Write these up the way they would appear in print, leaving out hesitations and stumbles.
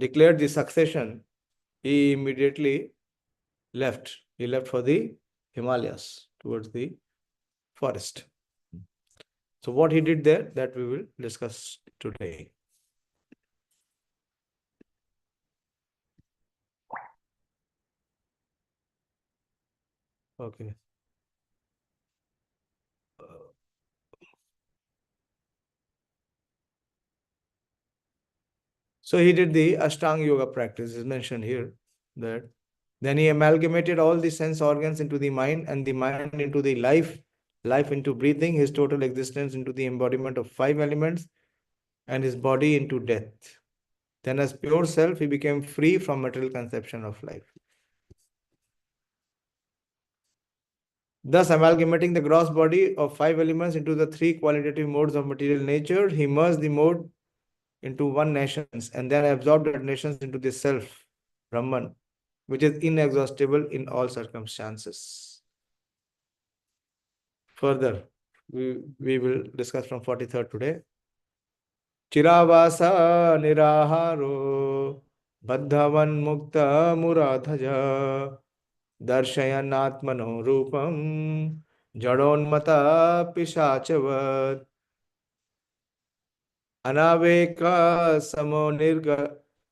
declared the succession, he immediately left. He left for the Himalayas, towards the forest. So what he did there, that we will discuss today. Okay. So he did the Ashtanga Yoga practice, is mentioned here. That then he amalgamated all the sense organs into the mind, and the mind into the life, life into breathing, his total existence into the embodiment of 5 elements, and his body into death. Then as pure self, he became free from material conception of life. Thus, amalgamating the gross body of 5 elements into the 3 qualitative modes of material nature, he merged the mode into one nations, and then absorbed that nations into the self, Brahman, which is inexhaustible in all circumstances. Further, we will discuss from 43rd today. Chiravasa niraharo baddhavan mukta muradhaja darshayanatmano rupam jadonmata pishachavat anaveka samo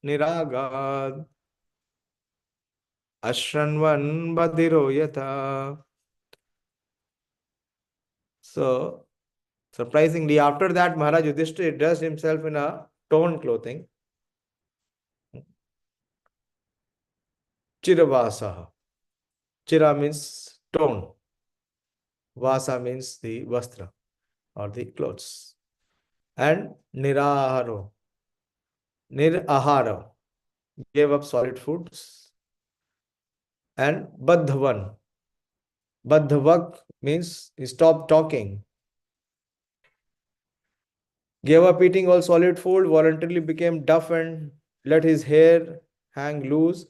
niragad ashranvan badhiro yata. So, surprisingly, after that, Maharaj Yudhishthira dressed himself in a torn clothing. Chiravasa. Chira means torn. Vasa means the vastra or the clothes. And niraharo. Nirahara. Gave up solid foods. And baddhavan. Baddhavak means he stopped talking. Gave up eating all solid food, voluntarily became deaf and let his hair hang loose.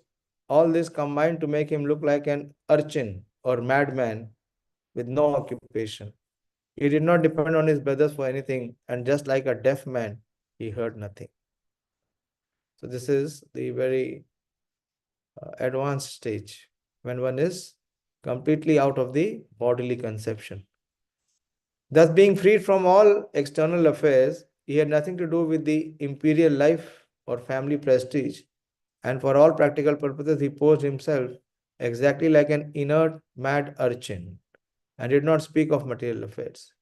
All this combined to make him look like an urchin or madman with no occupation. He did not depend on his brothers for anything, and just like a deaf man, he heard nothing. So this is the very advanced stage, when one is completely out of the bodily conception. Thus, being freed from all external affairs, he had nothing to do with the imperial life or family prestige, and for all practical purposes, he posed himself exactly like an inert, mad urchin, and did not speak of material affairs.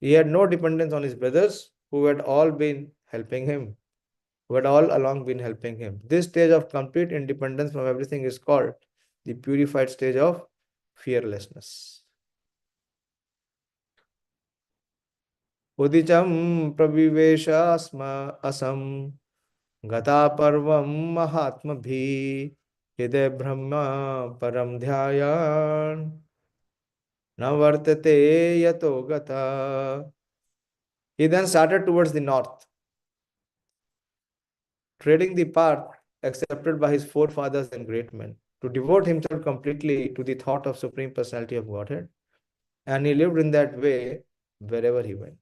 He had no dependence on his brothers, who had all been helping him, who had all along been helping him. This stage of complete independence from everything is called the purified stage of fearlessness. Udicam pravivesha asam gata parvam mahatmabhi hide brahma param dhyayan navartate yato gata. He then started towards the north, treading the path accepted by his forefathers and great men, to devote himself completely to the thought of Supreme Personality of Godhead, and he lived in that way wherever he went.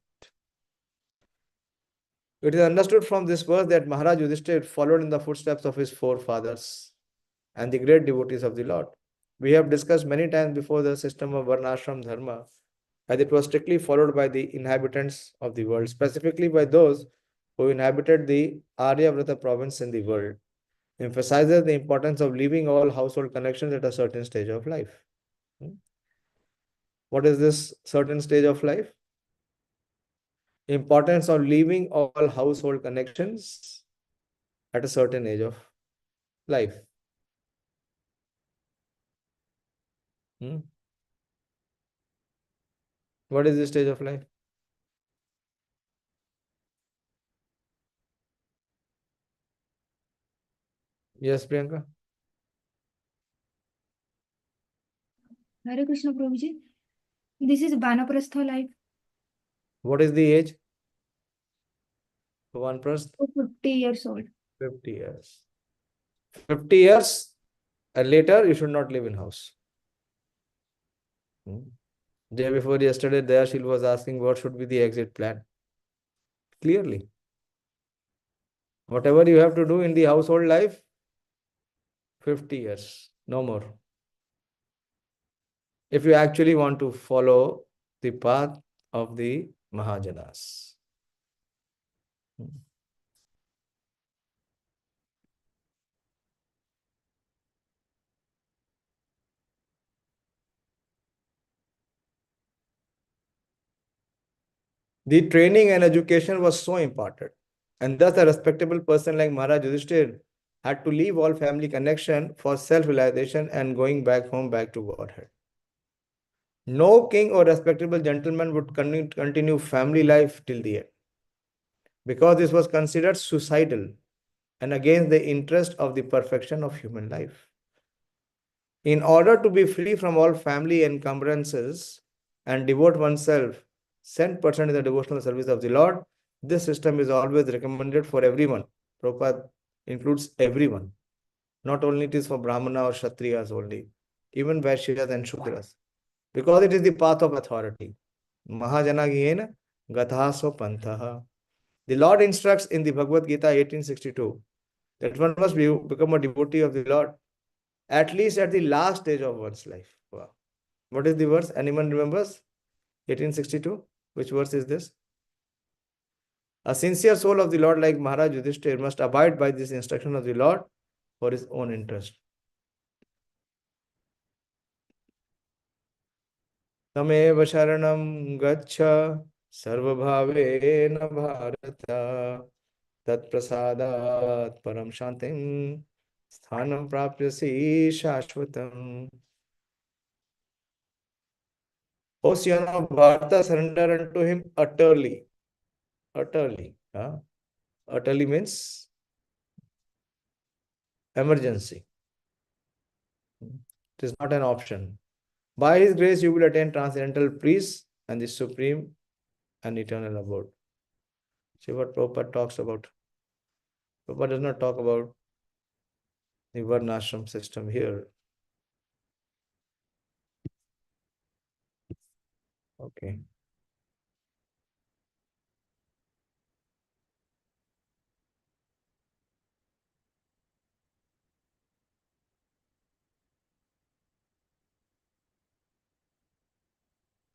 It is understood from this verse that Maharaj Yudhishthira followed in the footsteps of his forefathers and the great devotees of the Lord. We have discussed many times before the system of Varnashram Dharma, as it was strictly followed by the inhabitants of the world, specifically by those who inhabited the Aryavrata province in the world, emphasizes the importance of leaving all household connections at a certain stage of life. What is this certain stage of life? Importance of leaving all household connections at a certain age of life. What is this stage of life? Yes, Priyanka? Hare Krishna Prabhuji. This is Vanaprastha life. What is the age? Vanaprastha? 50 years old. 50 years. 50 years and later you should not live in house. Day before yesterday, Dayashil was asking what should be the exit plan. Clearly. Whatever you have to do in the household life, 50 years, no more. If you actually want to follow the path of the Mahajanas. The training and education was so important. And thus, a respectable person like Maharaj Yudhishthir had to leave all family connection for self-realization and going back home, back to Godhead. No king or respectable gentleman would continue family life till the end, because this was considered suicidal and against the interest of the perfection of human life. In order to be free from all family encumbrances and devote oneself 100% in the devotional service of the Lord, this system is always recommended for everyone. Prabhupada includes everyone. Not only it is for Brahmana or Kshatriyas only, even Vaishyas and Shudras. Because it is the path of authority. Mahajana Giyena Gathaso Panthaha. The Lord instructs in the Bhagavad Gita 1862 that one must become a devotee of the Lord at least at the last stage of one's life. Wow. What is the verse? Anyone remembers? 1862. Which verse is this? A sincere soul of the Lord like Maharaj Yudhishthir must abide by this instruction of the Lord for his own interest. Tamev sharanam gaccha sarvabhaveन bharata tat prasadat param shantim sthanam prapyasi shashvatam. O son of Bharata, surrender unto him utterly. Utterly. Huh? Utterly means emergency. It is not an option. By his grace, you will attain transcendental peace and the supreme and eternal abode. See what Prabhupada talks about. Prabhupada does not talk about the Varnashram system here. Okay.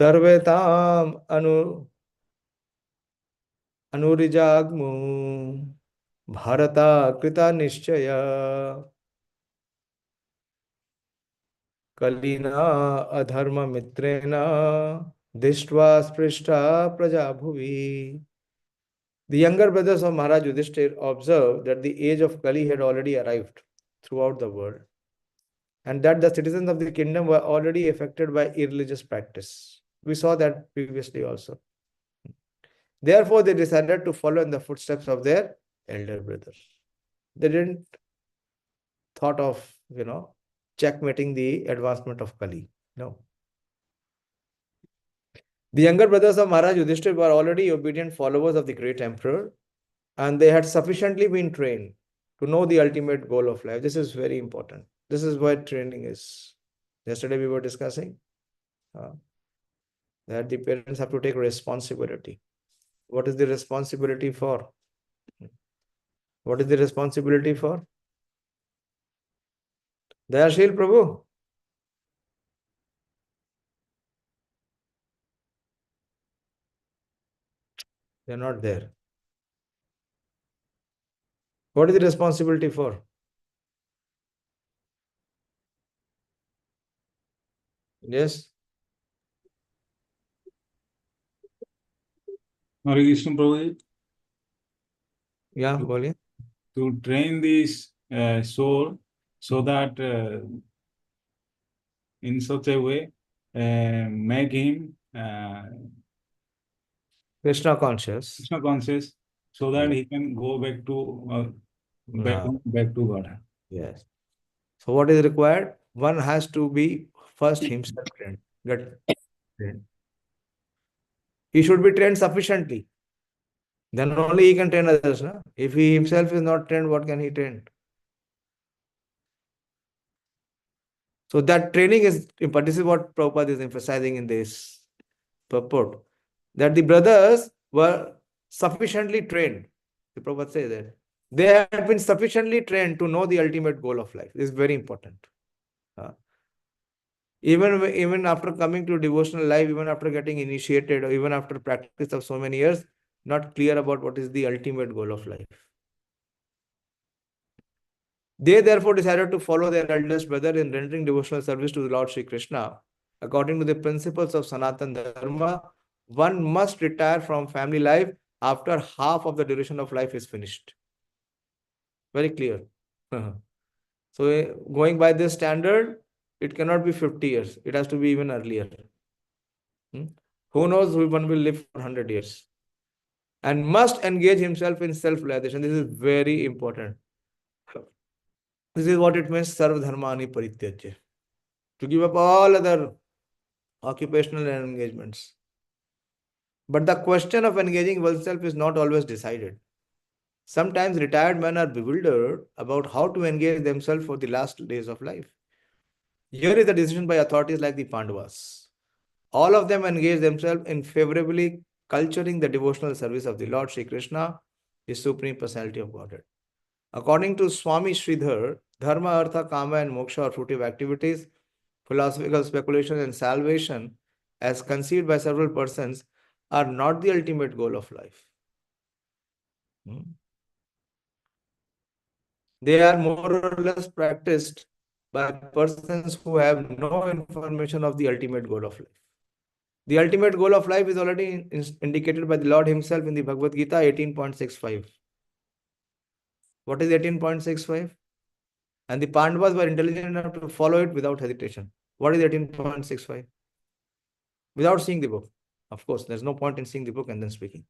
Sarvetam anurijagmu Bharata krita nishchaya Kalina adharma mitrena dishtva sprishta praja bhuvi. The younger brothers of Maharaj Yudhishthir observed that the age of Kali had already arrived throughout the world, and that the citizens of the kingdom were already affected by irreligious practice. We saw that previously also. Therefore, they decided to follow in the footsteps of their elder brothers. They didn't thought of, checkmating the advancement of Kali. No. The younger brothers of Maharaj Yudhishthir were already obedient followers of the great emperor, and they had sufficiently been trained to know the ultimate goal of life. This is very important. This is what training is. Yesterday we were discussing that the parents have to take responsibility. What is the responsibility for? What is the responsibility for? Dayashil Prabhu. They are not there. What is the responsibility for? Yes. Hare Krishna Prabhu, Yeah, boliye. to train this soul so that in such a way make him Krishna conscious. Krishna conscious, so that Yeah. he can go back to Yeah. back to God. Yes. So what is required? One has to be first himself trained. Get trained. He should be trained sufficiently. Then only he can train others. No? If he himself is not trained, what can he train? So that training is important. This is what Prabhupada is emphasizing in this purport. That the brothers were sufficiently trained. The Prabhupada says that. They had been sufficiently trained to know the ultimate goal of life. This is very important. Even after coming to devotional life, even after getting initiated, or even after practice of so many years, not clear about what is the ultimate goal of life. They therefore decided to follow their eldest brother in rendering devotional service to the Lord Sri Krishna. According to the principles of Sanatan Dharma, one must retire from family life after half of the duration of life is finished. Very clear. So, going by this standard, it cannot be 50 years. It has to be even earlier. Who knows, one will live for 100 years. And must engage himself in self-realization. This is very important. This is what it means, sarva dharmani parityajya. To give up all other occupational engagements. But the question of engaging oneself is not always decided. Sometimes retired men are bewildered about how to engage themselves for the last days of life. Here is a decision by authorities like the Pandavas. All of them engage themselves in favorably culturing the devotional service of the Lord Sri Krishna, the Supreme Personality of Godhead. According to Swami Sridhar, dharma, artha, kama, and moksha, or fruitive activities, philosophical speculations, and salvation, as conceived by several persons, are not the ultimate goal of life. They are more or less practiced by persons who have no information of the ultimate goal of life. The ultimate goal of life is already indicated by the Lord Himself in the Bhagavad Gita 18.65. What is 18.65? And the Pandavas were intelligent enough to follow it without hesitation. What is 18.65? Without seeing the book. Of course, there's no point in seeing the book and then speaking.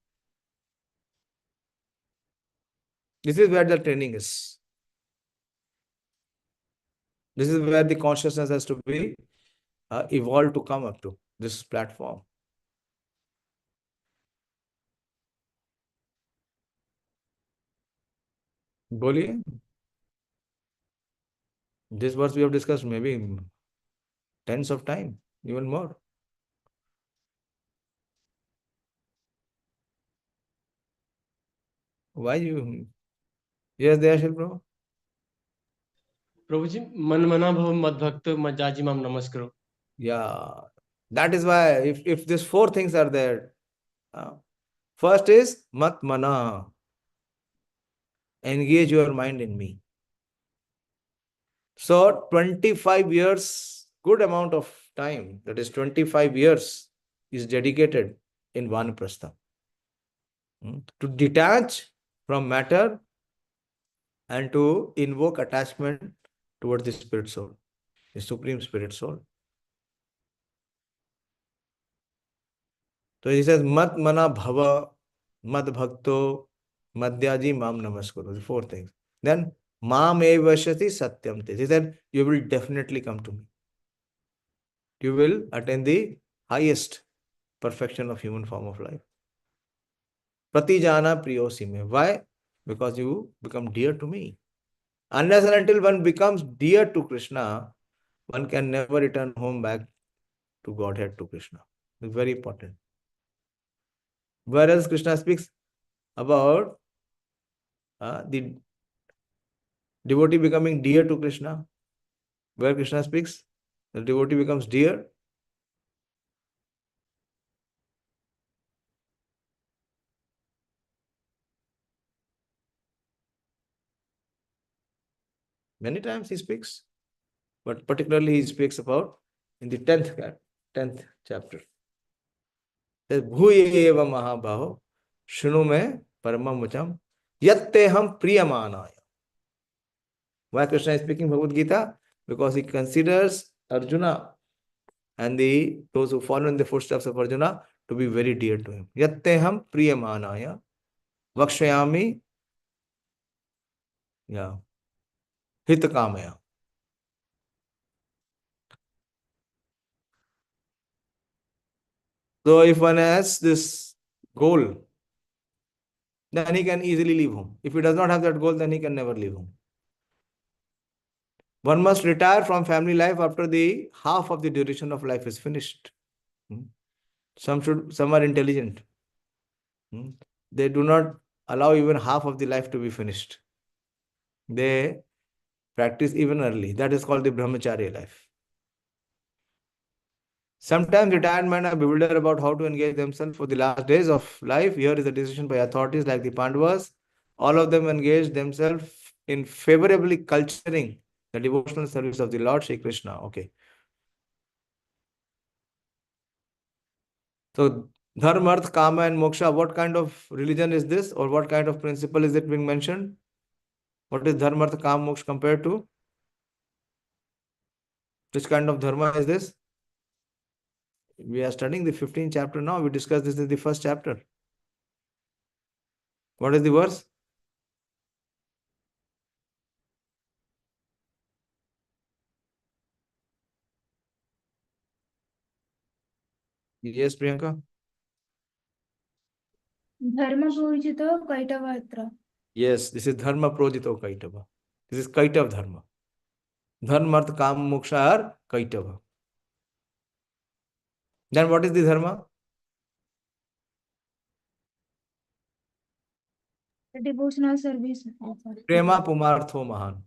This is where the training is. This is where the consciousness has to be evolved to come up to this platform. Boliye. This verse we have discussed maybe tens of times, even more. Why you? Yes, Dayashil bro. प्रभु जी मन मना भव मद भक्त मज्जाजी माम नमस्करो. Yeah, that is why if these four things are there, first is mat mana, engage your mind in me. So 25 years, good amount of time, that is 25 years is dedicated in Vanaprastha. To detach from matter and to invoke attachment towards the spirit soul, the supreme spirit soul. So he says, mat mana bhava, mad bhakto, madhyaji mam namaskaro. The four things. Then mam evashyati satyam te. He said, you will definitely come to me. You will attain the highest perfection of human form of life. Pratijana priyosi me. Why? Because you become dear to me. Unless and until one becomes dear to Krishna, one can never return home back to Godhead, to Krishna. It's very important. Whereas Krishna speaks about the devotee becoming dear to Krishna. Where Krishna speaks, the devotee becomes dear. Many times he speaks, but particularly he speaks about in the 10th chapter. Bhuyeva mahabaho shunu me paramam vacham yatte ham priyamanaya. Why Krishna is speaking Bhagavad Gita? Because he considers Arjuna and those who follow in the footsteps of Arjuna to be very dear to him. Yatte ham priyamanaya vakshayami hitakamaya. So if one has this goal, then he can easily leave home. If he does not have that goal, then he can never leave home. One must retire from family life after the half of the duration of life is finished. Some are intelligent. They do not allow even half of the life to be finished. They practice even early. That is called the brahmacharya life. Sometimes retired men are bewildered about how to engage themselves for the last days of life. Here is a decision by authorities like the Pandavas. All of them engaged themselves in favorably culturing the devotional service of the Lord Shri Krishna. Okay. So, dharma, arth, kama, and moksha, what kind of religion is this, or what kind of principle is it being mentioned? What is dharma, arth, kama, moksha compared to? Which kind of dharma is this? We are studying the 15th chapter now. We discussed this in the first chapter. What is the verse? Yes, Priyanka. धर्म पूजितो कैटवत्र. Yes, this is dharma projito kaitava. This is kaitav dharma. Dharma, arth, kama, moksha are kaitava. Then what is the dharma? The devotional service. Prema pumartho mahan.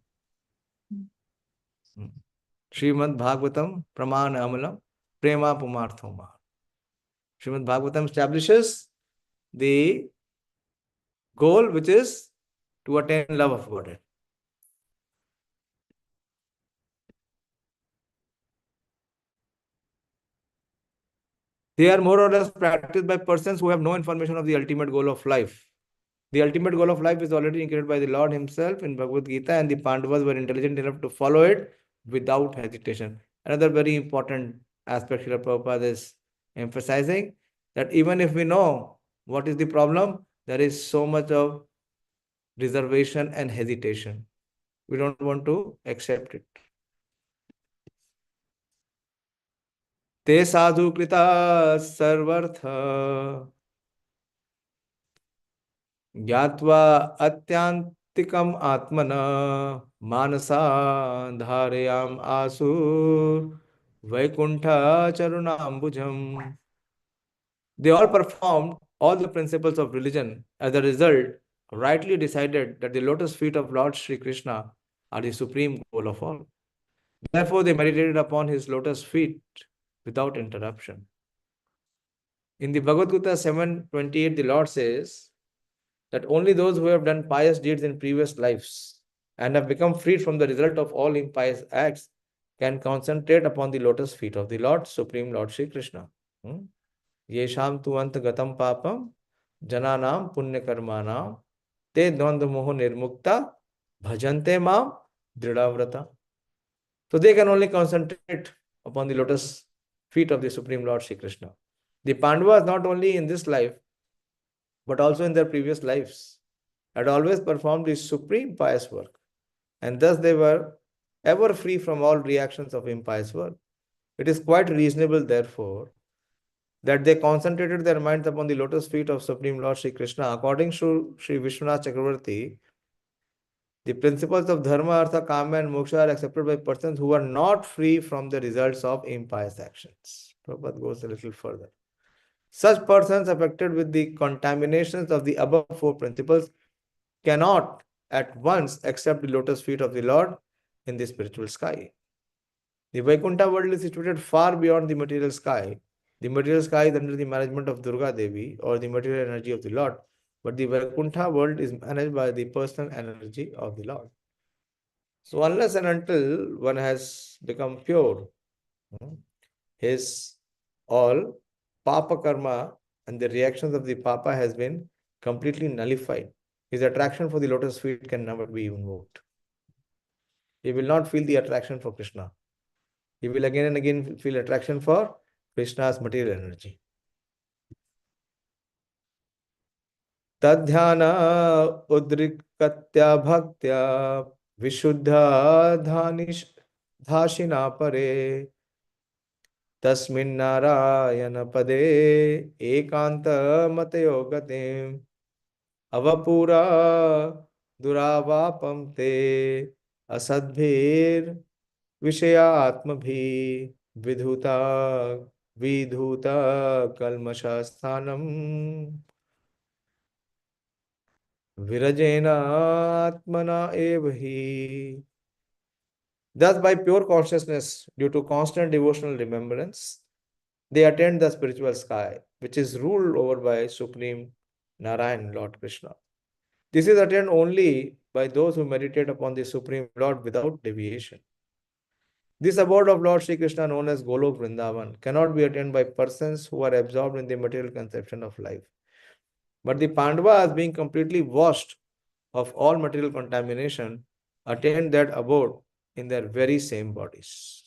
Srimad Bhagavatam Pramana Amalam Prema Pumartho Mahan. Srimad Bhagavatam establishes the goal, which is to attain love of Godhead. They are more or less practiced by persons who have no information of the ultimate goal of life. The ultimate goal of life is already indicated by the Lord Himself in Bhagavad Gita, and the Pandavas were intelligent enough to follow it without hesitation. Another very important aspect Srila Prabhupada is emphasizing, that even if we know what is the problem, there is so much of reservation and hesitation. We don't want to accept it. Te sadhu krita sarvartha gyatva atyantikam atmana manasa dharayam asur vaikuntha charunambujam. They all performed all the principles of religion. As a result, rightly decided that the lotus feet of Lord Sri Krishna are the supreme goal of all. Therefore, they meditated upon his lotus feet without interruption. In the Bhagavad Gita 7:28, the Lord says that only those who have done pious deeds in previous lives and have become freed from the result of all impious acts can concentrate upon the lotus feet of the Lord, Supreme Lord Sri Krishna. Yesham tu ant gatam papam jananam punya karmanam te dvandva moho nirmukta bhajante mam dridavrata. So they can only concentrate upon the lotus feet of the Supreme Lord Shri Krishna. The Pandavas, not only in this life, but also in their previous lives, had always performed the supreme pious work, and thus they were ever free from all reactions of impious work. It is quite reasonable, therefore, that they concentrated their minds upon the lotus feet of Supreme Lord Shri Krishna. According to Sri Vishwanath Chakravarti, the principles of dharma, artha, kama, and moksha are accepted by persons who are not free from the results of impious actions. Prabhupada goes a little further. Such persons affected with the contaminations of the above four principles cannot at once accept the lotus feet of the Lord in the spiritual sky. The Vaikuntha world is situated far beyond the material sky. The material sky is under the management of Durga Devi, or the material energy of the Lord, but the Vaikuntha world is managed by the personal energy of the Lord. So unless and until one has become pure, his all papa karma and the reactions of the papa has been completely nullified. His attraction for the lotus feet can never be invoked. He will not feel the attraction for Krishna. He will again and again feel attraction for Krishna's material energy. Tadhyana udrikatya bhaktya vishuddha dhashina pare tasmin narayana pade ekanta matayo gatim avapura duravapam te asadbhir vishayatmabhi vidhuta vidhuta kalmashasthanam. Virajena Atmana Evahi. Thus, by pure consciousness, due to constant devotional remembrance, they attain the spiritual sky, which is ruled over by Supreme Narayan, Lord Krishna. This is attained only by those who meditate upon the Supreme Lord without deviation. This abode of Lord Sri Krishna, known as Golok Vrindavan, cannot be attained by persons who are absorbed in the material conception of life. But the Pandavas, being completely washed of all material contamination, attained that abode in their very same bodies.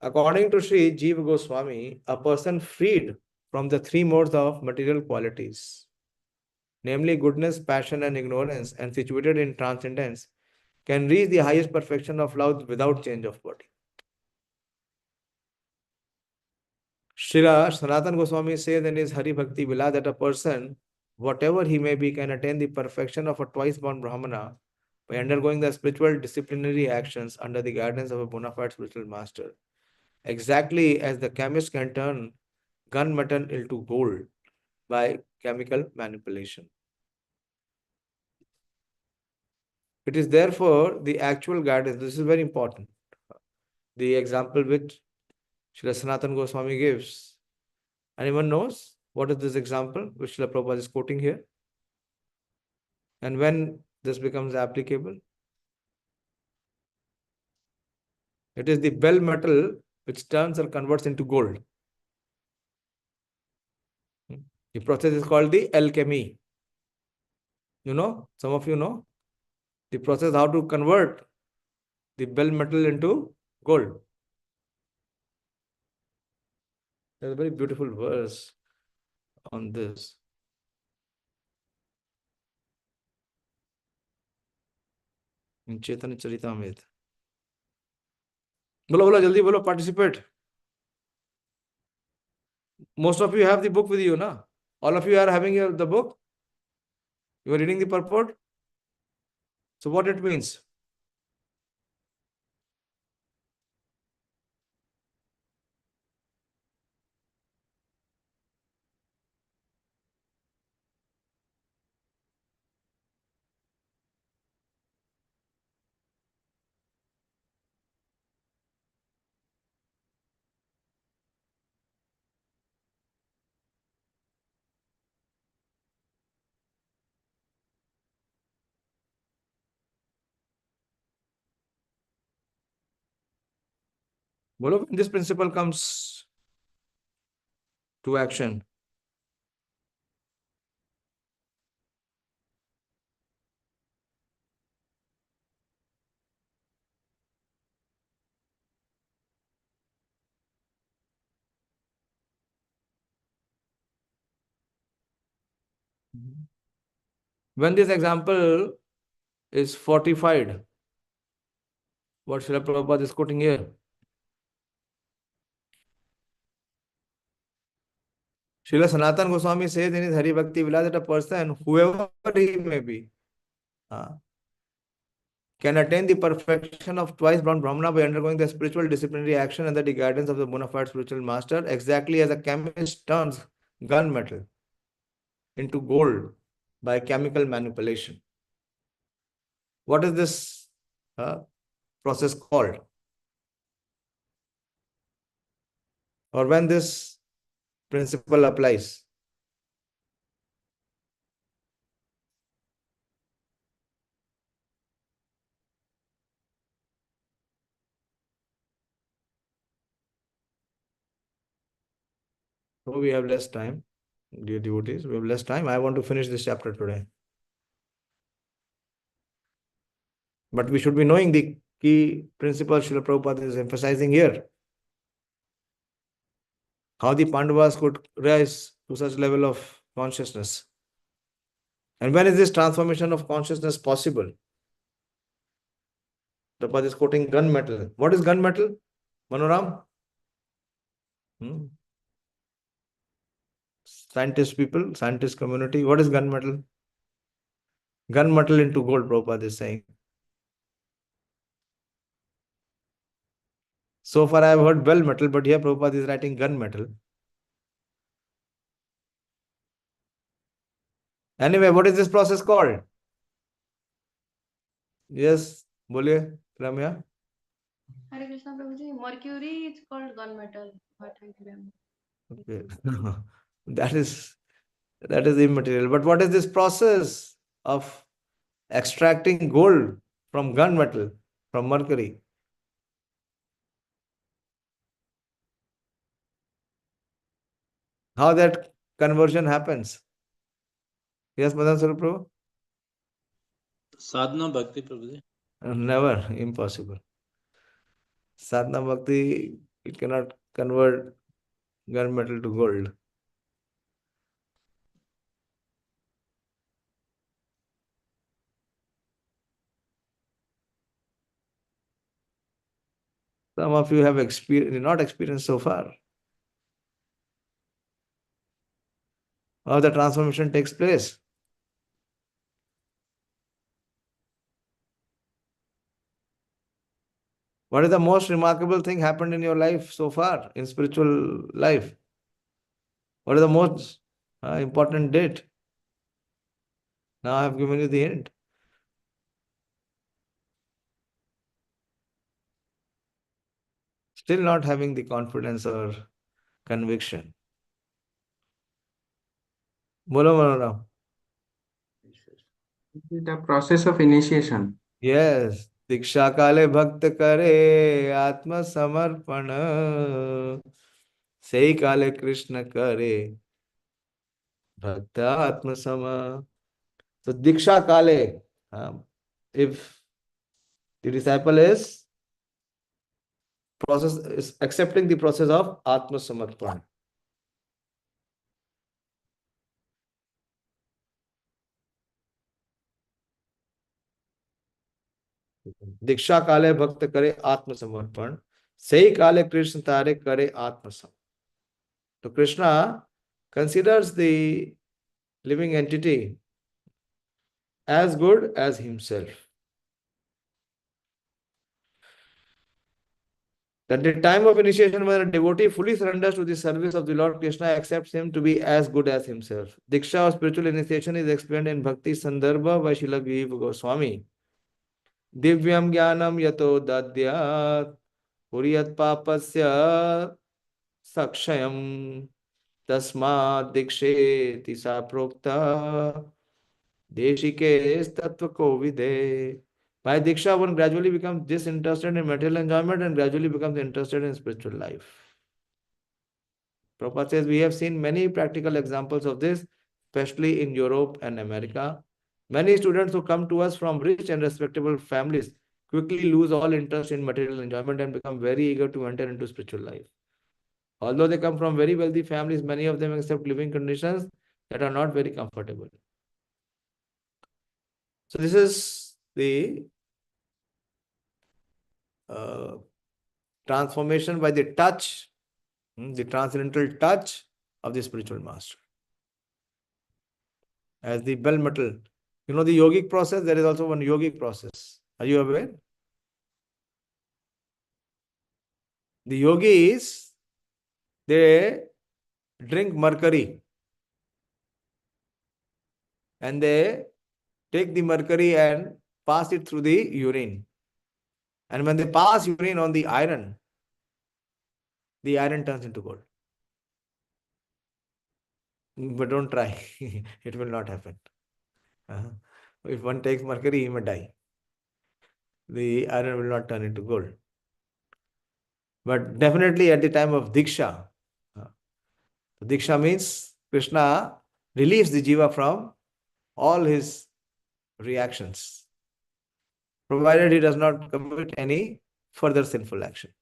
According to Sri Jiva Goswami, a person freed from the three modes of material qualities, namely goodness, passion, and ignorance, and situated in transcendence, can reach the highest perfection of love without change of body. Srila Sanatana Goswami says in his Hari Bhakti Vila that a person, whatever he may be, can attain the perfection of a twice-born Brahmana by undergoing the spiritual disciplinary actions under the guidance of a bona fide spiritual master. Exactly as the chemist can turn gunmetal into gold by chemical manipulation. It is therefore the actual guidance. This is very important. The example which Srila Sanatana Goswami gives. Anyone knows what is this example which Srila Prabhupada is quoting here? And when this becomes applicable? It is the bell metal which turns or converts into gold. The process is called the alchemy. You know, some of you know the process how to convert the bell metal into gold. There's a very beautiful verse on this. In Chaitanya Charitamrita. Bolo, jaldi bolo, participate. Most of you have the book with you, na? All of you are having the book. You are reading the purport. So what it means? Bolo, when this principle comes to action. When this example is fortified, what Srila Prabhupada is quoting here. Srila Sanatana Goswami says in his Hari Bhakti Vilas that a person, whoever he may be, can attain the perfection of twice-born Brahmana by undergoing the spiritual disciplinary action under the guidance of the bona fide spiritual master, exactly as a chemist turns gunmetal into gold by chemical manipulation. What is this process called? Or when this principle applies? So we have less time, dear devotees. We have less time. I want to finish this chapter today. But we should be knowing the key principle Srila Prabhupada is emphasizing here. How the Pandavas could rise to such level of consciousness. And when is this transformation of consciousness possible? Prabhupada is quoting gunmetal. What is gunmetal? Manoram? Scientist people, scientist community. What is gunmetal? Gunmetal into gold, Prabhupada is saying. So far I have heard bell metal, but here Prabhupada is writing gunmetal. Anyway, what is this process called? Yes, boliye, Ramya. Hare Krishna Prabhuji, mercury is called gunmetal, what I remember. Okay. That is immaterial. But what is this process of extracting gold from gunmetal, from mercury? How that conversion happens? Yes, Madan Swarup Prabhu? Sadhana Bhakti, Prabhuji. Never, impossible. Sadhana Bhakti, it cannot convert gunmetal to gold. Some of you have not experienced so far. How the transformation takes place. What is the most remarkable thing happened in your life so far, in spiritual life? What is the most important date? Now I have given you the hint. Still not having the confidence or conviction. Bolo Manoram. The process of initiation. Yes. दीक्षा काले भक्त करे आत्म समर्पण सही काले कृष्ण करे भक्त आत्म सम. So Diksha Kale, if the disciple is accepting the process of Atma Samarpan. दीक्षा काले भक्त करे आत्मसमर्पण सही काले कृष्ण तारे करे आत्मसम. So Krishna considers the living entity as good as himself. At the time of initiation, when a devotee fully surrenders to the service of the Lord, Krishna accepts him to be as good as himself. Diksha or spiritual initiation is explained in Bhakti Sandarbha by Srila Viva Goswami. Divyam Jnanam Yato Dadyat Puriyat Papasya Sakshayam Tasma Diksheti Saprokta Deshike Tattva Kovide. By Diksha, one gradually becomes disinterested in material enjoyment and gradually becomes interested in spiritual life. Prabhupada says we have seen many practical examples of this, especially in Europe and America. Many students who come to us from rich and respectable families quickly lose all interest in material enjoyment and become very eager to enter into spiritual life. Although they come from very wealthy families, many of them accept living conditions that are not very comfortable. So this is the transformation by the touch, the transcendental touch of the spiritual master. As the bell metal. You know the yogic process, there is also one yogic process. Are you aware? The yogis, they drink mercury and they take the mercury and pass it through the urine. And when they pass urine on the iron turns into gold. But don't try. It will not happen. If one takes mercury, he may die. The iron will not turn into gold. But definitely at the time of Diksha, Diksha means Krishna relieves the jiva from all his reactions, provided he does not commit any further sinful action.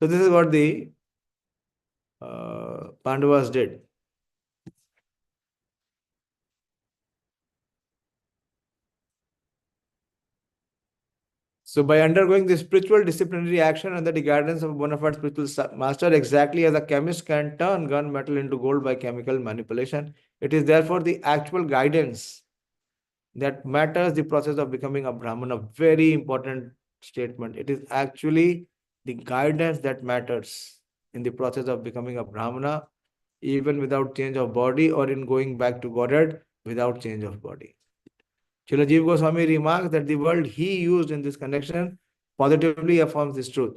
So this is what the Pandavas did. So by undergoing the spiritual disciplinary action under the guidance of a bona fide spiritual master, exactly as a chemist can turn gunmetal into gold by chemical manipulation, it is therefore the actual guidance that matters the process of becoming a Brahman, a very important statement. It is actually the guidance that matters in the process of becoming a Brahmana, even without change of body, or in going back to Godhead without change of body. Srila Jiva Goswami remarks that the word he used in this connection positively affirms this truth.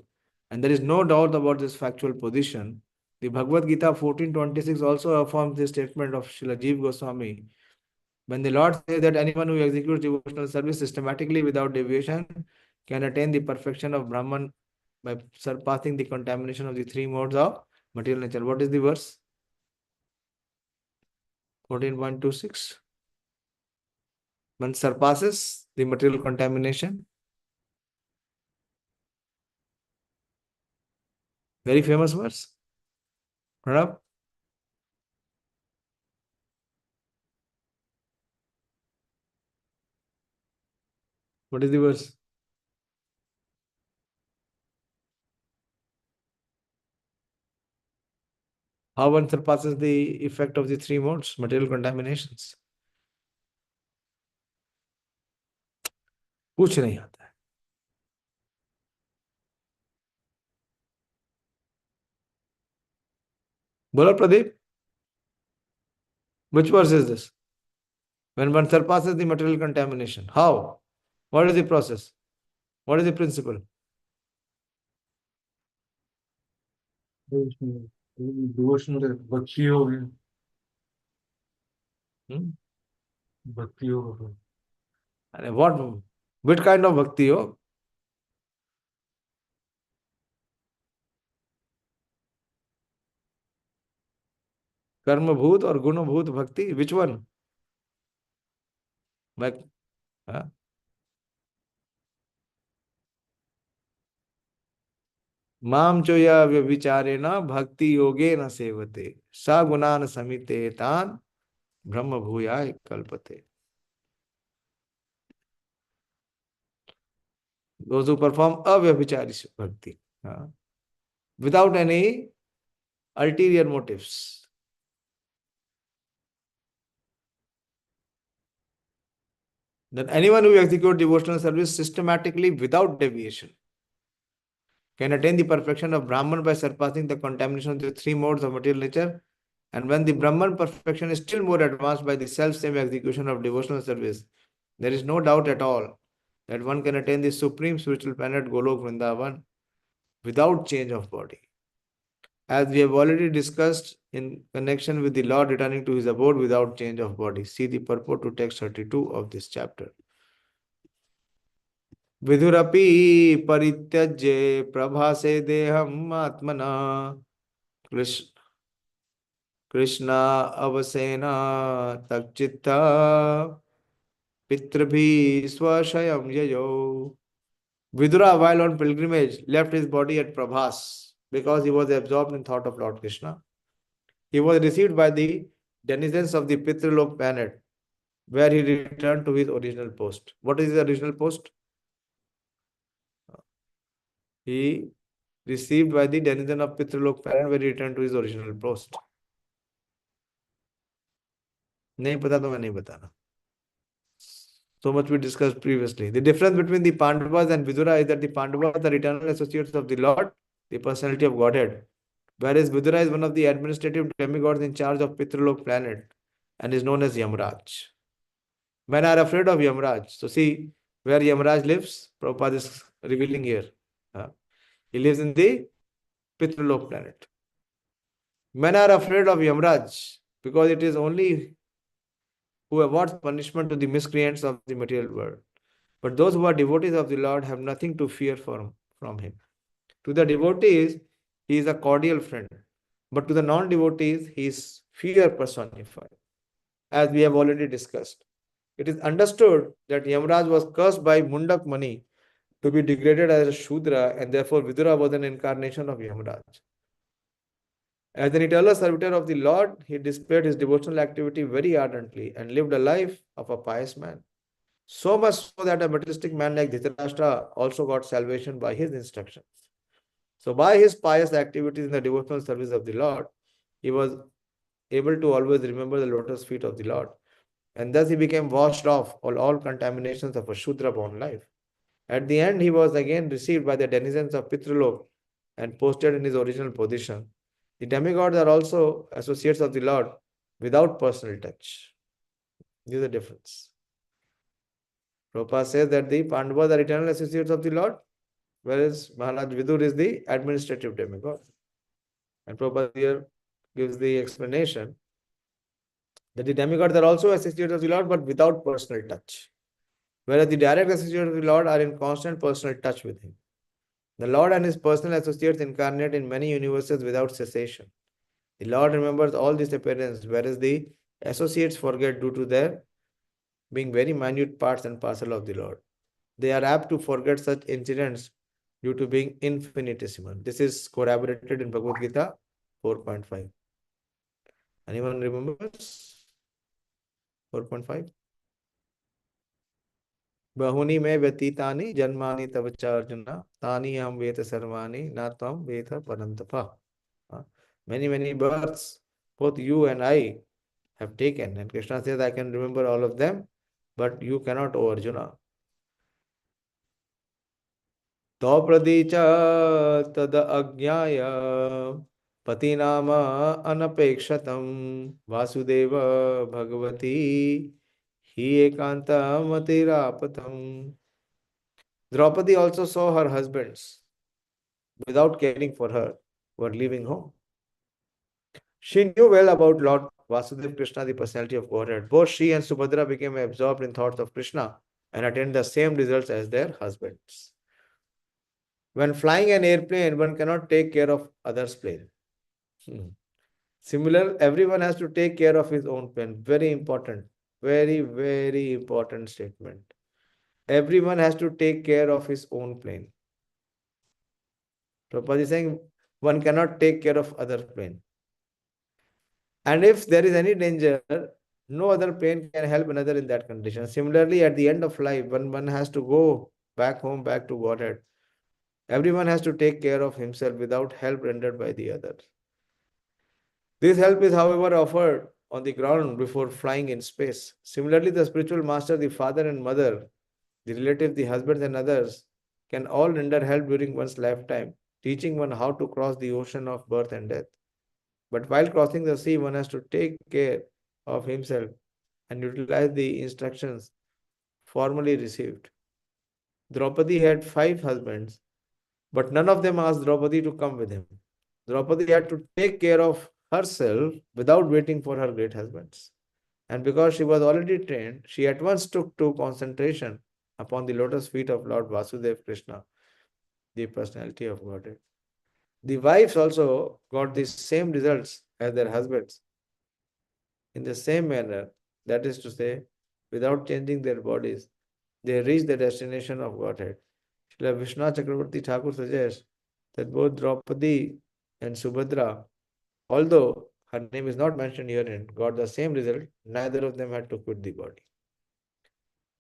And there is no doubt about this factual position. The Bhagavad Gita 14:26 also affirms this statement of Srila Jiva Goswami. When the Lord says that anyone who executes devotional service systematically without deviation can attain the perfection of Brahman by surpassing the contamination of the three modes of material nature. What is the verse? 14.26. One surpasses the material contamination. Very famous verse. Pranab? What is the verse? How one surpasses the effect of the three modes, material contaminations? कुछ नहीं आता है. बोलो Pradeep. Which verse is this? When one surpasses the material contamination. How? What is the process? What is the principle? Devotional भक्ति योग है, भक्ति योग. And what? Which kind of bhakti yoga? कर्म भूत और गुण भूत भक्ति. Which one? माम चोया व्यभिचारेण भक्ति योगेन सेवते सा गुणान समिते तान ब्रह्म भूयाय कल्पते. Those who perform avyabhichari bhakti, without any ulterior motives. Then anyone who executes devotional service systematically without deviation can attain the perfection of Brahman by surpassing the contamination of the three modes of material nature. And when the Brahman perfection is still more advanced by the self-same execution of devotional service, there is no doubt at all that one can attain the supreme spiritual planet Golok Vrindavan without change of body. As we have already discussed in connection with the Lord returning to his abode without change of body. See the purport to text 32 of this chapter. Vidurapi parityajye prabhase deham atmana Krishna avasena takchitta pitrabhi swashayam yayo. Vidura, while on pilgrimage, left his body at Prabhas because he was absorbed in thought of Lord Krishna. He was received by the denizens of the Pitralok planet, where he returned to his original post. What is his original post? He received by the denizen of Pitralok planet, where he returned to his original post. नहीं पता तो मैं नहीं बताना. So much we discussed previously. The difference between the Pandavas and Vidura is that the Pandavas are eternal associates of the Lord, the personality of Godhead, whereas Vidura is one of the administrative demigods in charge of Pitralok planet and is known as Yamraj. Men are afraid of Yamraj. So see where Yamraj lives. Prabhupada is revealing here. He lives in the Pitralok planet. Men are afraid of Yamraj because it is only who awards punishment to the miscreants of the material world. But those who are devotees of the Lord have nothing to fear from him. To the devotees, he is a cordial friend. But to the non-devotees, he is fear personified. As we have already discussed, it is understood that Yamraj was cursed by Mundak Mani to be degraded as a Shudra, and therefore Vidura was an incarnation of Yamraj. As an eternal servitor of the Lord, he displayed his devotional activity very ardently and lived a life of a pious man. So much so that a materialistic man like Dhritarashtra also got salvation by his instructions. So by his pious activities in the devotional service of the Lord, he was able to always remember the lotus feet of the Lord. And thus he became washed off all contaminations of a Shudra-born life. At the end, he was again received by the denizens of Pitralok and posted in his original position. The demigods are also associates of the Lord without personal touch. This is the difference. Prabhupada says that the Pandavas are eternal associates of the Lord, whereas Maharaj Vidur is the administrative demigod. And Prabhupada here gives the explanation that the demigods are also associates of the Lord, but without personal touch. Whereas the direct associates of the Lord are in constant personal touch with him. The Lord and his personal associates incarnate in many universes without cessation. The Lord remembers all these appearances, whereas the associates forget due to their being very minute parts and parcel of the Lord. They are apt to forget such incidents due to being infinitesimal. This is corroborated in Bhagavad Gita 4.5. Anyone remembers 4.5? Bahuni me vyatitani janmani tava charjana tani am veta sarvani na tam veta parantapa. Many births both you and I have taken, and Krishna says, I can remember all of them, but you cannot, O Arjuna. Taupradicha tada ajnaya patinama anapekshatam vasudeva bhagavati hi ekanta matirapatam. Draupadi also saw her husbands without caring for her were leaving home. She knew well about Lord Vasudeva Krishna, the personality of Godhead. Both she and Subhadra became absorbed in thoughts of Krishna and attained the same results as their husbands. When flying an airplane, one cannot take care of others' plane. Similar, everyone has to take care of his own plane. Very important. Very important statement. Everyone has to take care of his own plane. Prabhupada is saying one cannot take care of other plane. And if there is any danger, no other plane can help another in that condition. Similarly, at the end of life, when one has to go back home, back to Godhead, everyone has to take care of himself without help rendered by the others. This help is, however, offered on the ground before flying in space. Similarly, the spiritual master, the father and mother, the relatives, the husbands and others can all render help during one's lifetime, teaching one how to cross the ocean of birth and death. But while crossing the sea, one has to take care of himself and utilize the instructions formally received. Draupadi had 5 husbands, but none of them asked Draupadi to come with him. Draupadi had to take care of herself without waiting for her great husbands. And because she was already trained, she at once took to concentration upon the lotus feet of Lord Vasudeva Krishna, the personality of Godhead. The wives also got the same results as their husbands in the same manner, that is to say, without changing their bodies, they reached the destination of Godhead. Srila Vishnu Chakravarti Thakur suggests that both Draupadi and Subhadra, although her name is not mentioned herein, got the same result. Neither of them had to quit the body.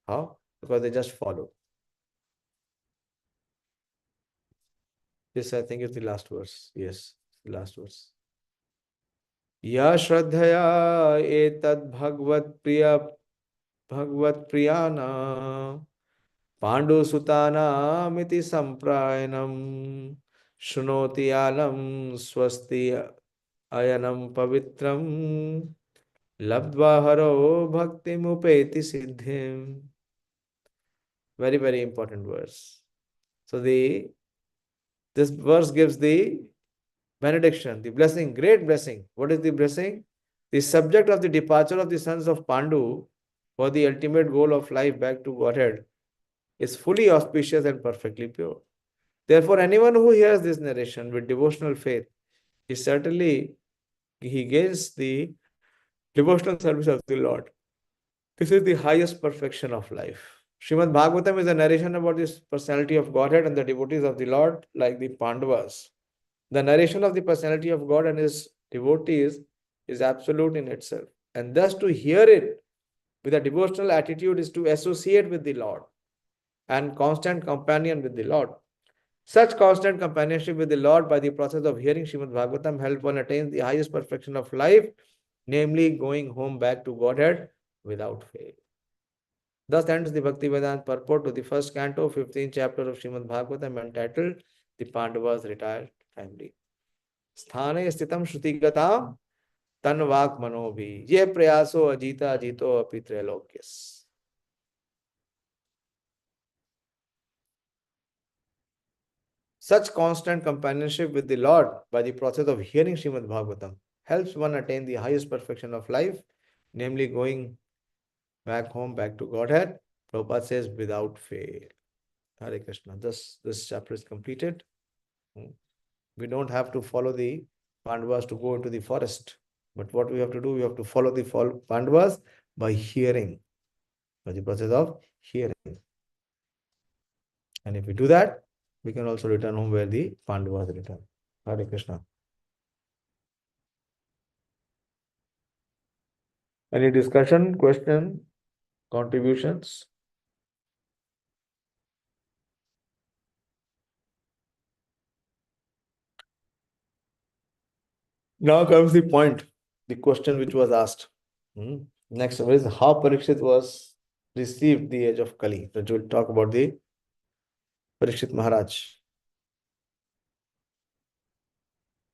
How? Because they just followed. This, I think, is the last verse. Yes, the last verse. Ya Shraddhaya etad bhagvat priyana Pandu sutana miti samprayanam Shunoti alam swasti ayanam pavitram Labdva haro bhakti mupeti siddhim. Very important verse. So this verse gives the benediction, the blessing, great blessing. What is the blessing? The subject of the departure of the sons of Pandu for the ultimate goal of life back to Godhead is fully auspicious and perfectly pure. Therefore, anyone who hears this narration with devotional faith, he gains the devotional service of the Lord. This is the highest perfection of life. Srimad Bhagavatam is a narration about this personality of Godhead and the devotees of the Lord, like the Pandavas. The narration of the personality of God and his devotees is absolute in itself. And thus to hear it with a devotional attitude is to associate with the Lord and constant companion with the Lord. Such constant companionship with the Lord by the process of hearing Srimad Bhagavatam help one attain the highest perfection of life, namely going home back to Godhead without fail. Thus ends the Bhakti Vedanta purport to the first canto, 15th chapter of Srimad Bhagavatam, entitled The Pandavas' Retired Family. Sthane stitam shrutigata tanvak manobhi ye prayaso ajita ajito api trilokyas. Such constant companionship with the Lord by the process of hearing Srimad Bhagavatam helps one attain the highest perfection of life, namely going back home, back to Godhead. Prabhupada says without fail. Hare Krishna. Thus, this chapter is completed. We don't have to follow the Pandavas to go into the forest. But what we have to do, we have to follow the Pandavas by hearing, by the process of hearing. And if we do that, we can also return home where the Pandavas return. Hare Krishna. Any discussion, question, contributions? Now comes the point, the question which was asked. Next is how Parikshit was received the age of Kali. So we'll talk about the Parikshit Maharaj.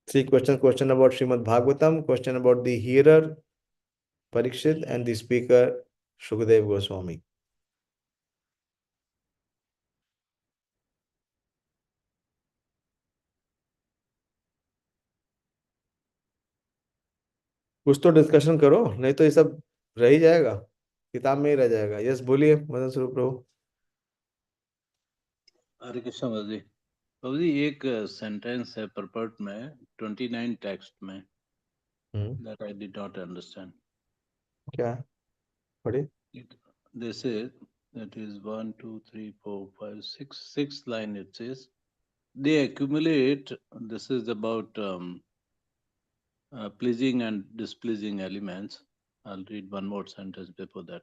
Three questions. Question about Srimad Bhagavatam, question about the hearer, Parikshit, and the speaker, Shukadev Goswami. कुछ तो discussion करो, नहीं तो ये सब रह ही जाएगा, किताब में ही रह जाएगा. यस, बोलिए मदन स्वरूप प्रभु. हरे कृष्ण जी. प्रभु जी एक सेंटेंस है परपर्ट में 29 टेक्स्ट में that I did not understand. क्या है? पढ़िए. They say that is 1, 2, 3, 4, 5, 6, 6th line. It says they accumulate. This is about pleasing and displeasing elements. I'll read one more sentence before that.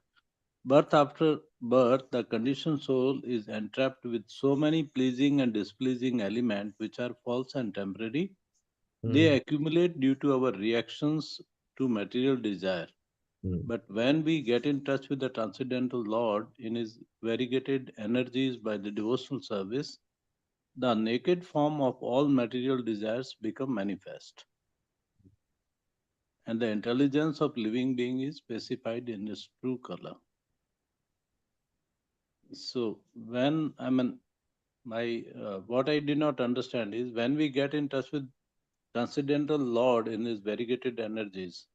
Birth after birth, the conditioned soul is entrapped with so many pleasing and displeasing elements which are false and temporary. They accumulate due to our reactions to material desire. But when we get in touch with the Transcendental Lord in His variegated energies by the devotional service, the naked form of all material desires become manifest. And the intelligence of living being is specified in its true color. So when what I did not understand is when we get in touch with Transcendental Lord in His variegated energies,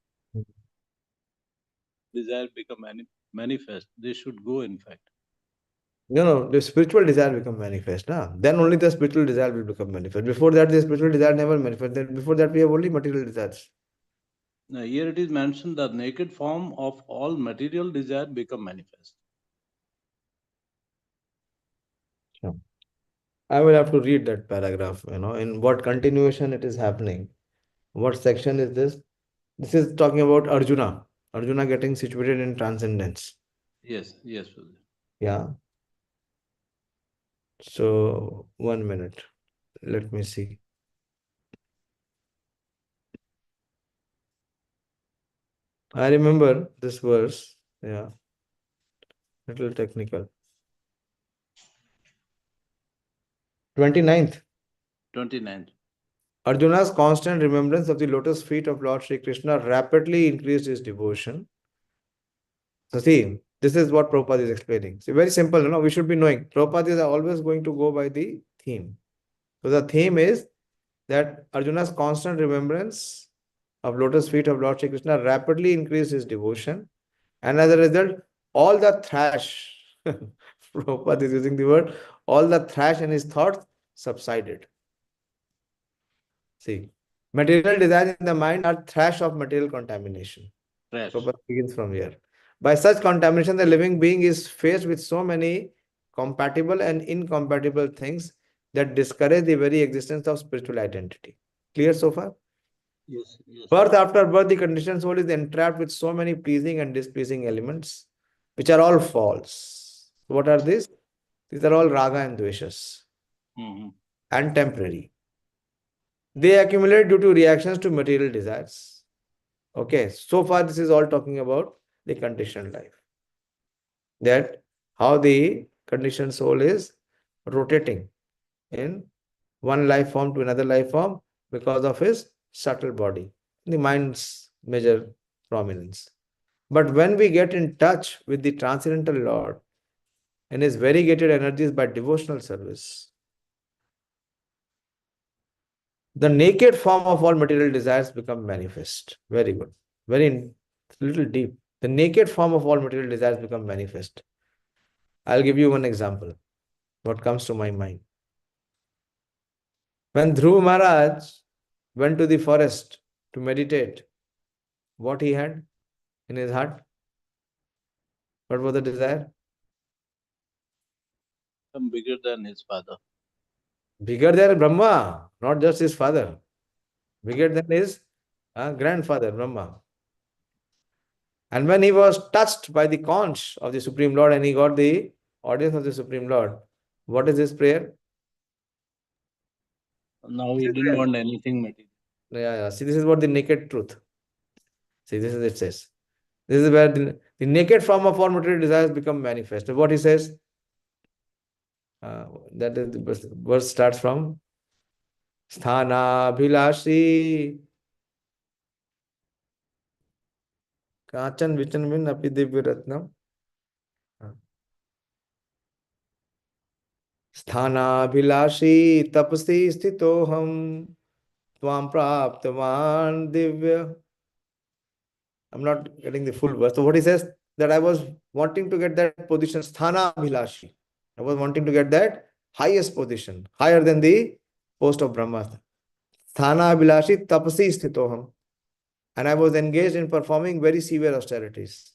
desire become manifest. They should go, in fact. No, the spiritual desire become manifest. Then only the spiritual desire will become manifest. Before that, the spiritual desire never manifest. Then before that, we have only material desires. Now, here it is mentioned that naked form of all material desire become manifest. Sure. I will have to read that paragraph, in what continuation it is happening. What section is this? This is talking about Arjuna. Arjuna getting situated in transcendence. Yes. Yeah. So, 1 minute. Let me see. I remember this verse. Yeah. Little technical. 29th. Arjuna's constant remembrance of the lotus feet of Lord Sri Krishna rapidly increased his devotion. So see, this is what Prabhupada is explaining. See, very simple, we should be knowing. Prabhupada is always going to go by the theme. So the theme is that Arjuna's constant remembrance of lotus feet of Lord Sri Krishna rapidly increased his devotion. And as a result, all the thrash, Prabhupada is using the word, all the thrash in his thoughts subsided. See, material desires in the mind are thrash of material contamination. Prabhupada begins from here. By such contamination, the living being is faced with so many compatible and incompatible things that discourage the very existence of spiritual identity. Clear so far? Yes. Birth after birth, the conditioned soul is entrapped with so many pleasing and displeasing elements, which are all false. What are these? These are all raga and dveshas, and temporary. They accumulate due to reactions to material desires. Okay, so far this is all talking about the conditioned life. That how the conditioned soul is rotating in one life form to another life form because of his subtle body, the mind's major prominence. But when we get in touch with the transcendental Lord and his variegated energies by devotional service, the naked form of all material desires become manifest. Very good. Very little deep. The naked form of all material desires become manifest. I'll give you one example. What comes to my mind. When Dhruv Maharaj went to the forest to meditate, what he had in his heart? What was the desire? Become bigger than his father. Bigger than Brahma, not just his father. Bigger than his grandfather, Brahma. And when he was touched by the conch of the Supreme Lord and he got the audience of the Supreme Lord, what is his prayer? Now he didn't want anything material. Yeah. See, this is what the naked truth. See, this is it says. This is where the naked form of all material desires become manifest. What he says, that is the verse starts from Sthanabhilashi Kachan Vichanvin Api Divya Ratnam Sthanabhilashi Tapasi Sthitoham Tvam Praptavan Divya. I'm not getting the full verse. So what he says, that I was wanting to get that position, Sthana Bhilashi. I was wanting to get that highest position, higher than the post of Brahma. Sthana Bhilashi Tapasi Sthitoham. And I was engaged in performing very severe austerities.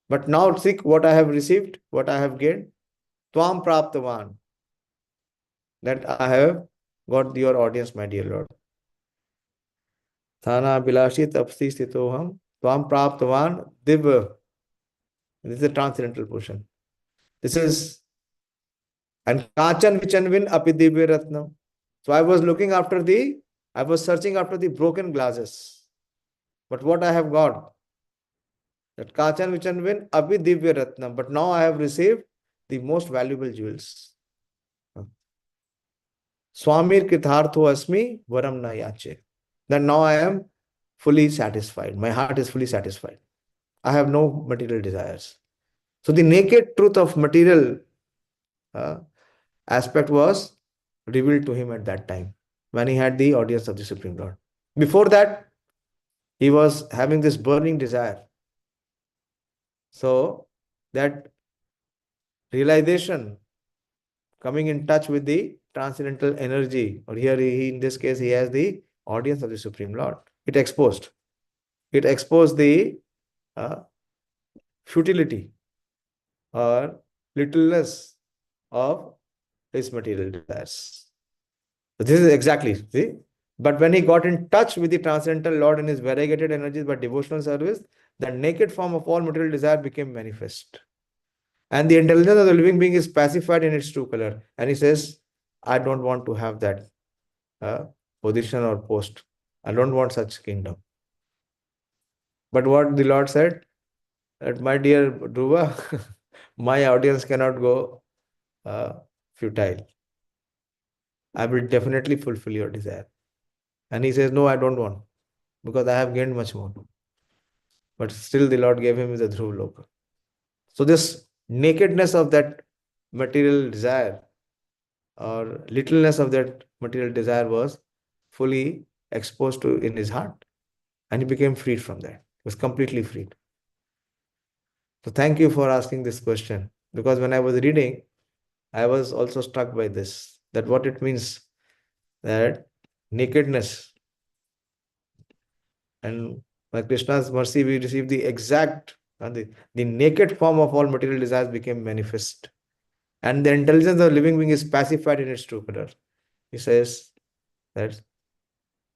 But now think what I have received, what I have gained. Tvam Praptavan. That I have got your audience, my dear Lord. Sthana Bhilashi Tapasi Sthitoham. Tvam Praptavan Divya. This is the transcendental portion. This is, and Kachan Vichanvin Api Divya Ratnam. So I was searching after the broken glasses. But what I have got? That Kachan Vichanvin Api Divya Ratnam. But now I have received the most valuable jewels. Swamir Kithartho Asmi Varam Na Yache. Then now I am fully satisfied. My heart is fully satisfied. I have no material desires. So the naked truth of material aspect was revealed to him at that time when he had the audience of the Supreme Lord. Before that, he was having this burning desire. So that realization, coming in touch with the transcendental energy, or here in this case, he has the audience of the Supreme Lord. It exposed the futility or littleness of his material desires. So this is exactly, see. But when he got in touch with the transcendental Lord in his variegated energies by devotional service, the naked form of all material desire became manifest. And the intelligence of the living being is pacified in its true color. And he says, I don't want to have that position or post. I don't want such kingdom. But what the Lord said, that my dear Dhruva, my audience cannot go futile. I will definitely fulfill your desire. And he says, no, I don't want, because I have gained much more. But still the Lord gave him the Dhruv Loka. So this nakedness of that material desire or littleness of that material desire was fully exposed to in his heart. And he became freed from that. He was completely freed. So thank you for asking this question. Because when I was reading, I was also struck by this, that what it means, that nakedness, and by Krishna's mercy, we received the exact, the naked form of all material desires became manifest. And the intelligence of the living being is pacified in its true color. He says that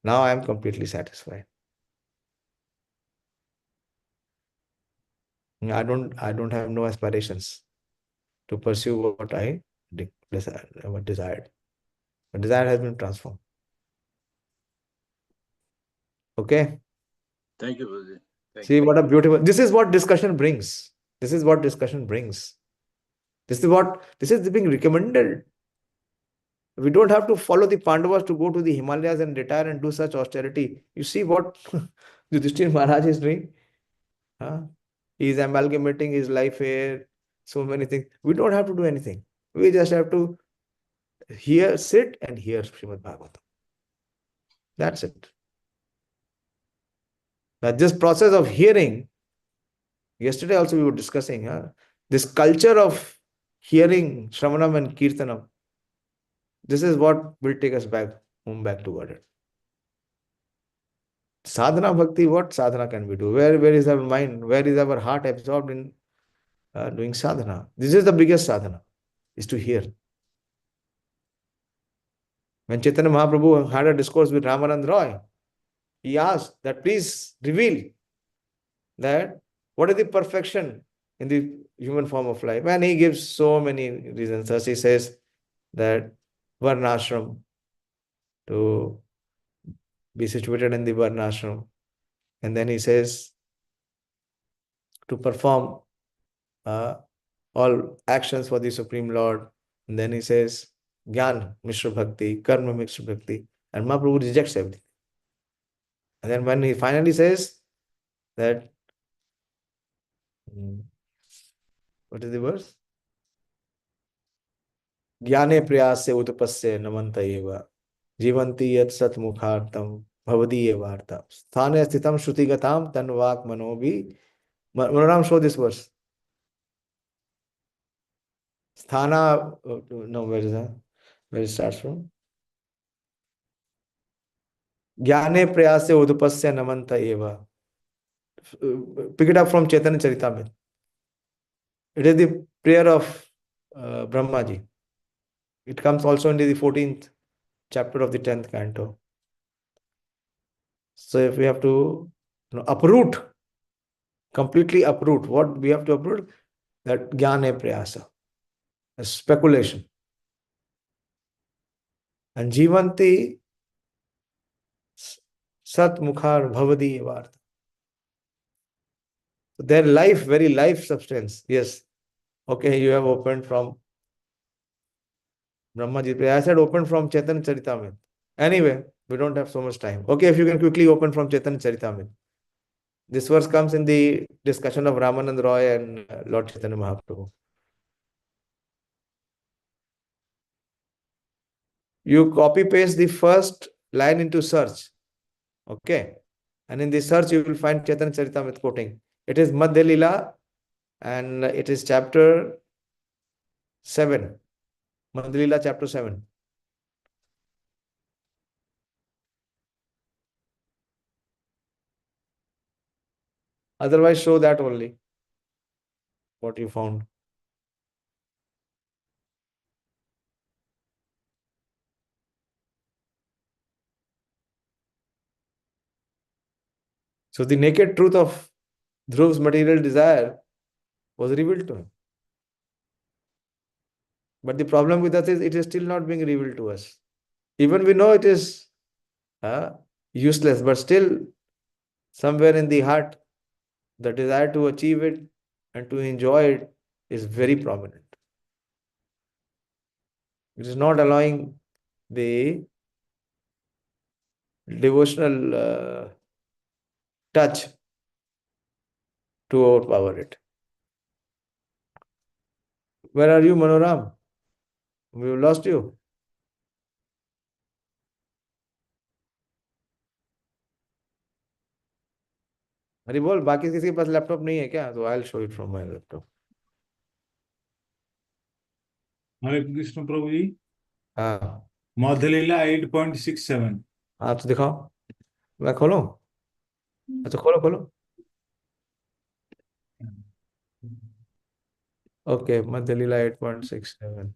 now I am completely satisfied. I don't have no aspirations to pursue what I desired. The desire has been transformed. Okay. Thank you, Guruji. Thank See you. what a beautiful, this is what discussion brings. This is what discussion brings. This is being recommended. We don't have to follow the Pandavas to go to the Himalayas and retire and do such austerity. You see what Yudhishthir Maharaj is doing? Huh? He is amalgamating his life here, so many things. We don't have to do anything. We just have to sit and hear Srimad Bhagavatam. That's it. Now, this process of hearing, yesterday also we were discussing, this culture of hearing Shravanam and Kirtanam, this is what will take us back to Godhead. Sadhana bhakti, what sadhana can we do? Where is our mind? Where is our heart absorbed in doing sadhana? This is the biggest sadhana, is to hear. When Chaitanya Mahaprabhu had a discourse with Ramanand Roy, he asked that please reveal that what is the perfection in the human form of life. And he gives so many reasons. As he says that Varnashram, to be situated in the Varnashram. And then he says to perform all actions for the Supreme Lord. And then he says Gyan Mishra Bhakti, Karma Mishra Bhakti. And Mahaprabhu rejects everything. And then when he finally says that, what is the verse? Gyane priyase utapasya namanta eva jivanti yat sat mukhartam bhavadiye varta sthane sthitam shrutigatam tanvak manobi. Manoram, show this verse. Sthana, no, where is that? Where it starts from? Gyane prayase udupasya namanta eva. Pick it up from Chaitanya Charitamrita. It is the prayer of Brahmaji. It comes also into the 14th chapter of the 10th canto. So if we have to uproot, completely uproot, what we have to uproot? That Gyane prayasa, a speculation. And Jivanti Sat Mukhar Bhavadi Varta. Their life, very life substance. Yes. Okay, you have opened from Brahmaji. I said open from Chaitanya Charitamrita. Anyway, we don't have so much time. Okay, if you can quickly open from Chaitanya Charitamrita. This verse comes in the discussion of Ramanand Roy and Lord Chaitanya Mahaprabhu. You copy paste the first line into search. Okay. And in the search, you will find Chaitanya Charitamrita quoting. It is Madhya Lila and it is chapter 7. Madhya Lila chapter 7. Otherwise, show that only. What you found. So the naked truth of Dhruv's material desire was revealed to him. But the problem with us is it is still not being revealed to us. Even we know it is useless, but still somewhere in the heart, the desire to achieve it and to enjoy it is very prominent. It is not allowing the devotional touch to overpower it. Where are you, Manoram? We have lost you. अरे बोल, बाकी किसी के पास laptop नहीं है क्या? तो I'll show it from my laptop. Hare Krishna Prabhu ji. हाँ Madhya Lila 8.67. आप तो दिखाओ. मैं खोलूं? अच्छा खोलो खोलो. Okay, Madhya Lila 8.67.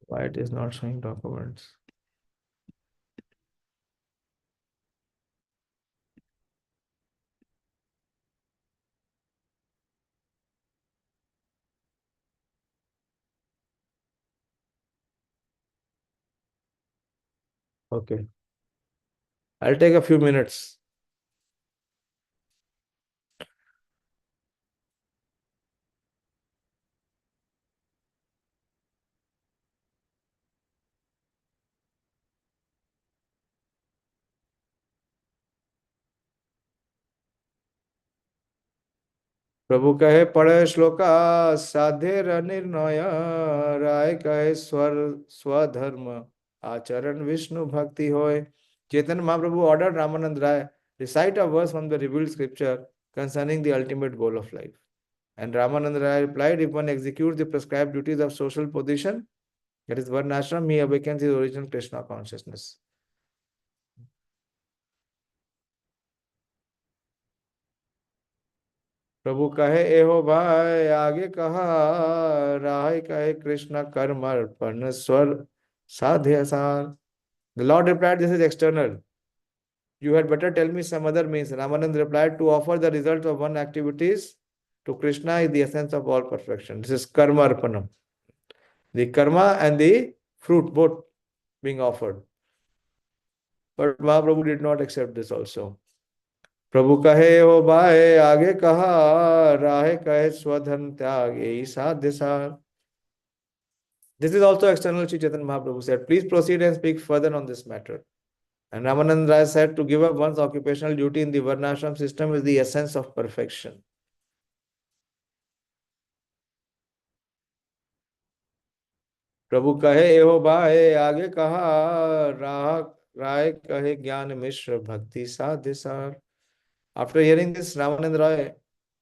Why it is not showing documents? Okay. I'll take a few minutes. प्रभु कहे पढ़े श्लोका साधे निर्णय राय कहे स्वधर्म आचरण विष्णु भक्ति होय. Chaitanya Mahaprabhu ordered Ramanand Rai recite a verse from the revealed scripture concerning the ultimate goal of life. And Ramanand Rai replied, if one executes the prescribed duties of social position, that is Varnashram, he awakens his original Krishna consciousness. प्रभु कहे एहो भाई आगे कहा राय कहे कृष्ण कर्म अर्पण स्वर साध्य सार. The Lord replied, this is external. You had better tell me some other means. Ramanand replied, to offer the result of one activities to Krishna is the essence of all perfection. This is karma arpanam. The karma and the fruit both being offered. But Mahaprabhu did not accept this also. प्रभु कहे हो भाई आगे कहा राहे कहे स्वधर्म त्याग यही साध्य सार. This is also external. Sri Chaitanya Mahaprabhu said, please proceed and speak further on this matter. And Ramanand Rai said, to give up one's occupational duty in the Varnashram system is the essence of perfection. प्रभु कहे एहो भाई आगे कहा राय कहे ज्ञान मिश्र भक्ति साध्य सार. After hearing this, Ramanand Rai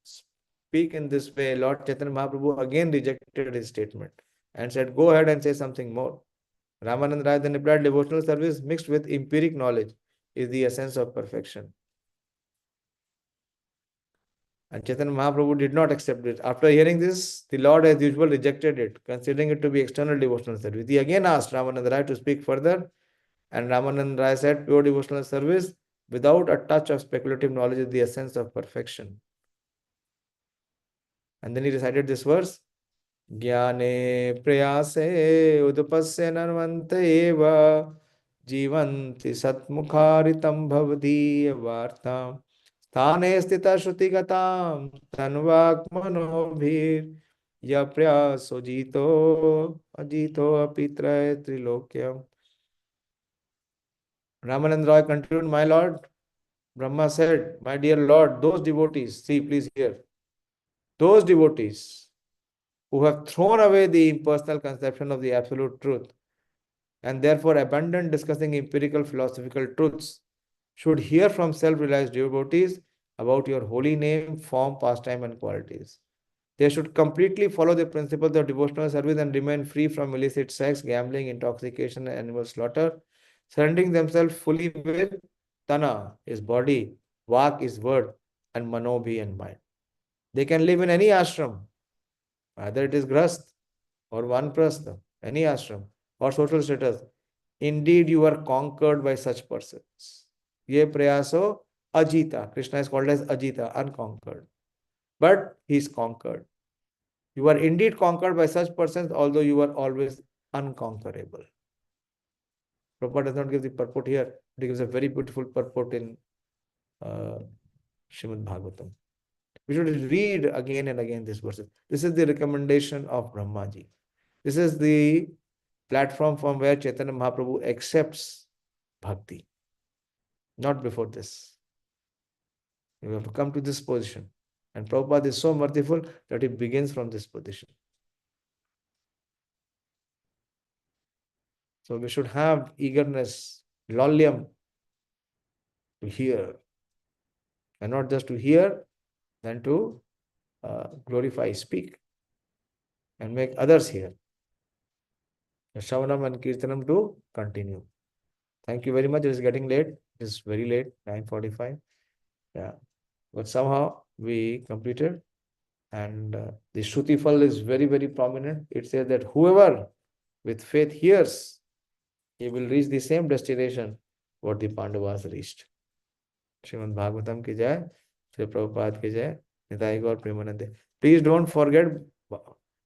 speak in this way, Lord Chaitanya Mahaprabhu again rejected his statement and said, go ahead and say something more. Ramanand Rai then replied, devotional service mixed with empiric knowledge is the essence of perfection. And Chaitanya Mahaprabhu did not accept it. After hearing this, the Lord as usual rejected it, considering it to be external devotional service. He again asked Ramanand Rai to speak further, and Ramanand Rai said, pure devotional service without a touch of speculative knowledge is the essence of perfection. And then he recited this verse, Jnane prayase udupasya narvante eva jivanti satmukharitam bhavadiya vartam स्थाने स्थिता श्रुतिगताम तन्वाक मनोभीर या प्रयासो जीतो अजीतो अपि त्रय त्रिलोक्यम. Ramanand Roy continued, my Lord, Brahma said, my dear Lord, those devotees, see, please hear, those devotees who have thrown away the impersonal conception of the absolute truth and therefore abandoned discussing empirical philosophical truths should hear from self-realized devotees about your holy name, form, pastime, and qualities. They should completely follow the principles of devotional service and remain free from illicit sex, gambling, intoxication, and animal slaughter, surrendering themselves fully with Tana, his body, Vak, his word, and Manobhi and mind. They can live in any ashram, either it is Grahast or Vanprastha, any ashram, or social status. Indeed, you are conquered by such persons. Ye prayaso ajita. Krishna is called as Ajita, unconquered. But he is conquered. You are indeed conquered by such persons, although you are always unconquerable. Prabhupada does not give the purport here. He gives a very beautiful purport in Srimad Bhagavatam. We should read again and again these verses. This is the recommendation of Brahmaji. This is the platform from where Chaitanya Mahaprabhu accepts bhakti. Not before this. You have to come to this position. And Prabhupada is so merciful that he begins from this position. So we should have eagerness, lollyam to hear. And not just to hear, then to glorify, speak, and make others hear. Shravanam and Kirtanam to continue. Thank you very much. It is getting late. It is very late, 9:45. Yeah. But somehow we completed. And the Shruti Phal is very, very prominent. It says that whoever with faith hears, he will reach the same destination what the Pandavas reached. Srimad Bhagavatam ki jai, Sri Prabhupada ki jai, Nitai Gaur Premanande. Please don't forget,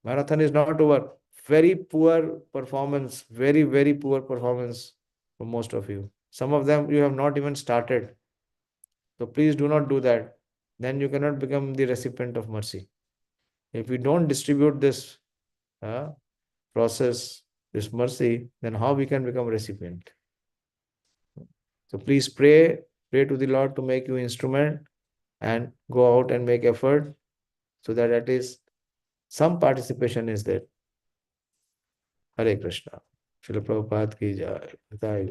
marathon is not over. Very poor performance, very, very poor performance for most of you. Some of them you have not even started. So please do not do that. Then you cannot become the recipient of mercy. If we don't distribute this process, this mercy, then how we can become recipient? So please pray to the Lord to make you instrument and go out and make effort so that at least some participation is there. Hare Krishna. Srila Prabhupada ki jai.